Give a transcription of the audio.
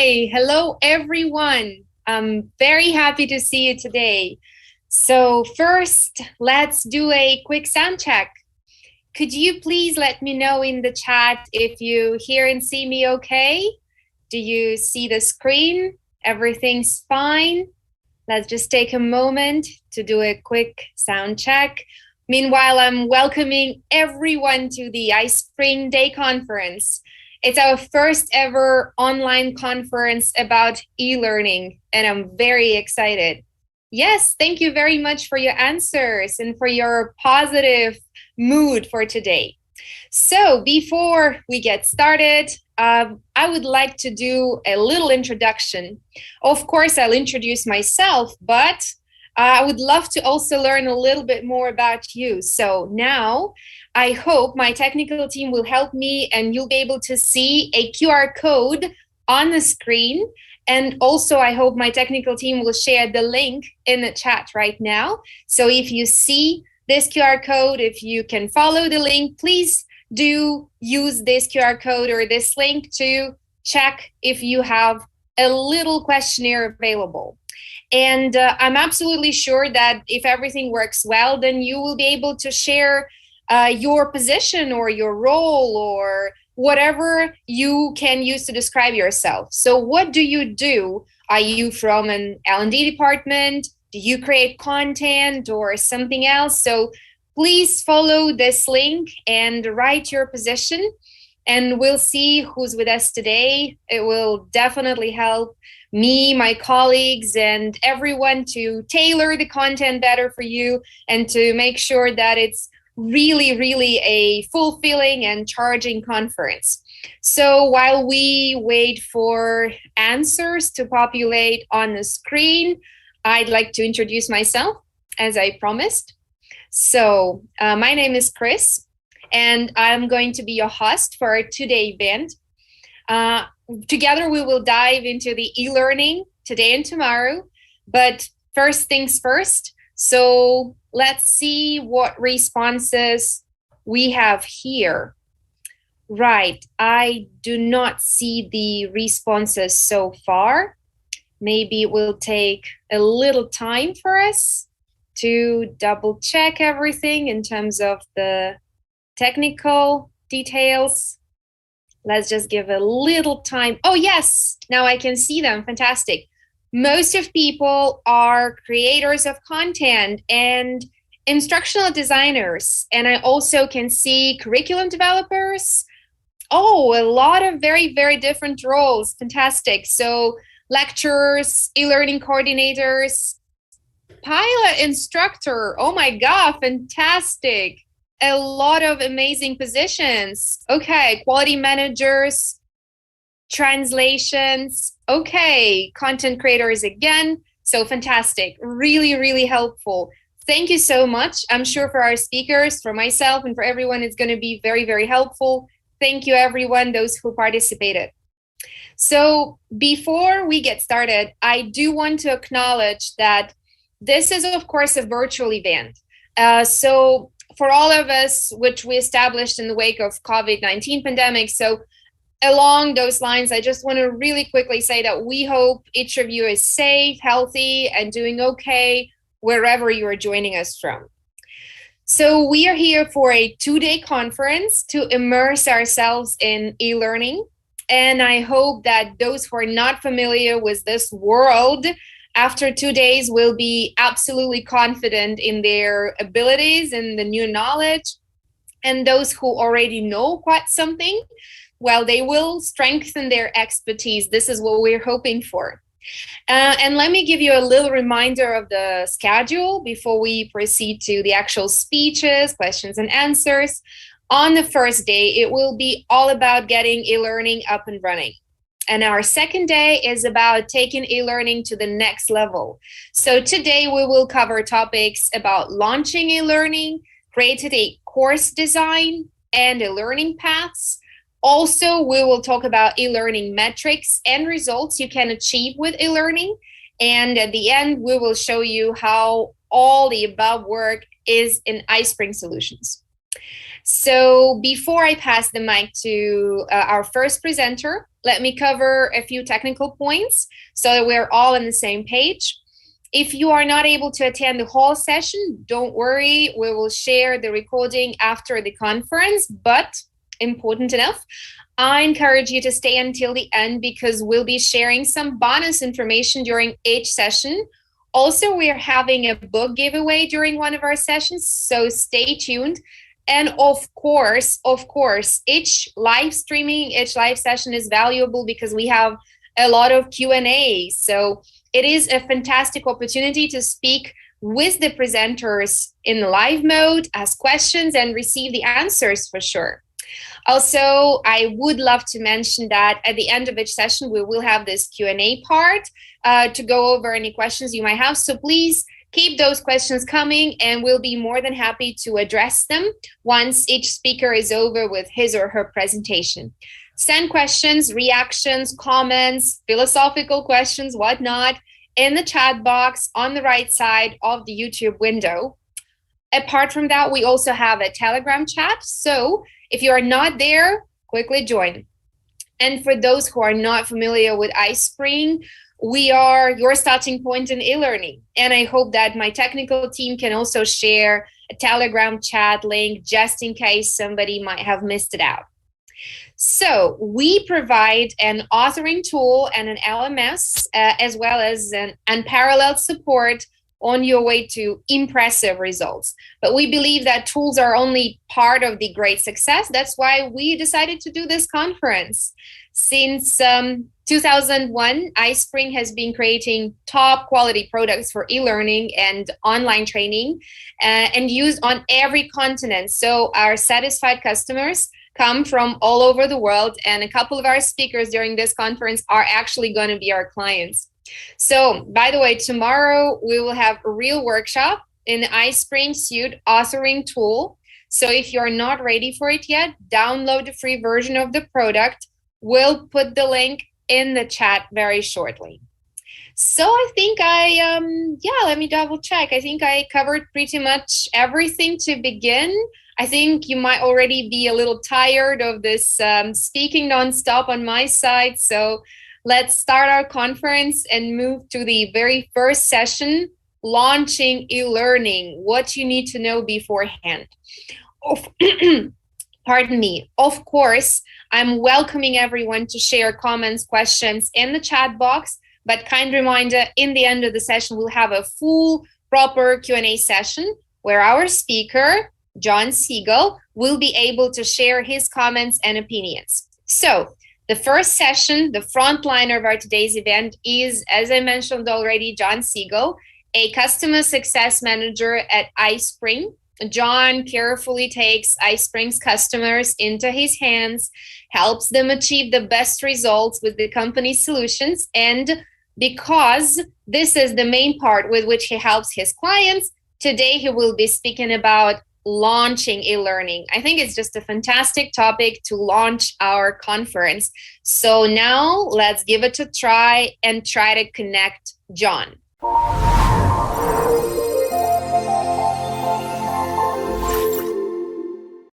Hi, hello everyone. I'm very happy to see you today. So first, let's do a quick sound check. Could you please let me know in the chat if you hear and see me okay? Do you see the screen? Everything's fine? Let's just take a moment to do a quick sound check. Meanwhile, I'm welcoming everyone to the iSpring Day Conference. It's our first ever online conference about e-learning, and I'm very excited. Yes, thank you very much for your answers and for your positive mood for today. So before we get started, I would like to do a little introduction. Of course, I'll introduce myself, but I would love to also learn a little bit more about you. So now I hope my technical team will help me and you'll be able to see a QR code on the screen. And also, I hope my technical team will share the link in the chat right now. So if you see this QR code, if you can follow the link, please do use this QR code or this link to check if you have a little questionnaire available. And I'm absolutely sure that if everything works well, then you will be able to share your position or your role or whatever you can use to describe yourself. So what do you do? Are you from an L&D department? Do you create content or something else? So please follow this link and write your position, and we'll see who's with us today. It will definitely help me, my colleagues, and everyone to tailor the content better for you and to make sure that it's really, really a fulfilling and charging conference. So while we wait for answers to populate on the screen, I'd like to introduce myself, as I promised. So my name is Chris, and I'm going to be your host for our two-day event. Together, we will dive into the e-learning today and tomorrow. But first things first. So let's see what responses we have here. Right, I do not see the responses so far. Maybe it will take a little time for us to double check everything in terms of the technical details. Let's just give a little time. Oh, yes, now I can see them. Fantastic. Most of people are creators of content and instructional designers. And I also can see curriculum developers. Oh, a lot of very, very different roles. Fantastic. So lecturers, e-learning coordinators, pilot instructor. Oh my God, fantastic. A lot of amazing positions. Okay, quality managers, translations. Okay, content creators again. So fantastic. Really, really helpful. Thank you so much. I'm sure for our speakers, for myself, and for everyone, it's going to be very, very helpful. Thank you, everyone, those who participated. So before we get started, I do want to acknowledge that this is, of course, a virtual event. So for all of us, which we established in the wake of COVID-19 pandemic, so along those lines, I just want to really quickly say that we hope each of you is safe, healthy, and doing okay wherever you are joining us from. So we are here for a two-day conference to immerse ourselves in e-learning. And I hope that those who are not familiar with this world after 2 days will be absolutely confident in their abilities and the new knowledge. And those who already know quite something, well, they will strengthen their expertise. This is what we're hoping for. And let me give you a little reminder of the schedule before we proceed to the actual speeches, questions and answers. On the first day, it will be all about getting e-learning up and running. And our second day is about taking e-learning to the next level. So today we will cover topics about launching e-learning, created a course design, and e-learning paths. Also, we will talk about e-learning metrics and results you can achieve with e-learning. And at the end, we will show you how all the above work is in iSpring solutions. So before I pass the mic to our first presenter, let me cover a few technical points so that we're all on the same page. If you are not able to attend the whole session, don't worry, we will share the recording after the conference, but important enough, I encourage you to stay until the end because we'll be sharing some bonus information during each session. Also, we're having a book giveaway during one of our sessions, so stay tuned. And of course, each live streaming, each live session is valuable because we have a lot of Q&A. So it is a fantastic opportunity to speak with the presenters in live mode, ask questions, and receive the answers for sure. Also, I would love to mention that at the end of each session, we will have this Q&A part to go over any questions you might have. So please keep those questions coming and we'll be more than happy to address them once each speaker is over with his or her presentation. Send questions, reactions, comments, philosophical questions, whatnot, in the chat box on the right side of the YouTube window. Apart from that, we also have a Telegram chat. So if you are not there, quickly join. And for those who are not familiar with iSpring, we are your starting point in e-learning. And I hope that my technical team can also share a Telegram chat link just in case somebody might have missed it out. So we provide an authoring tool and an LMS, as well as an unparalleled support on your way to impressive results. But we believe that tools are only part of the great success. That's why we decided to do this conference. Since 2001, iSpring has been creating top quality products for e-learning and online training and used on every continent. So our satisfied customers come from all over the world, and a couple of our speakers during this conference are actually going to be our clients. So, by the way, tomorrow we will have a real workshop in the iSpring Suite authoring tool. So if you're not ready for it yet, download the free version of the product. We'll put the link in the chat very shortly. So I think let me double check. I think I covered pretty much everything to begin. I think you might already be a little tired of this speaking nonstop on my side. So let's start our conference and move to the very first session, launching e-learning, what you need to know beforehand. Pardon me. Of course, I'm welcoming everyone to share comments, questions in the chat box, but kind reminder, in the end of the session, we'll have a full, proper Q&A session where our speaker, John Siegel, will be able to share his comments and opinions. So, the first session, the frontliner of our today's event is, as I mentioned already, John Siegel, a customer success manager at iSpring. John carefully takes iSpring's customers into his hands, helps them achieve the best results with the company's solutions, and because this is the main part with which he helps his clients, today he will be speaking about launching e-learning. I think it's just a fantastic topic to launch our conference. So now let's give it a try and try to connect John.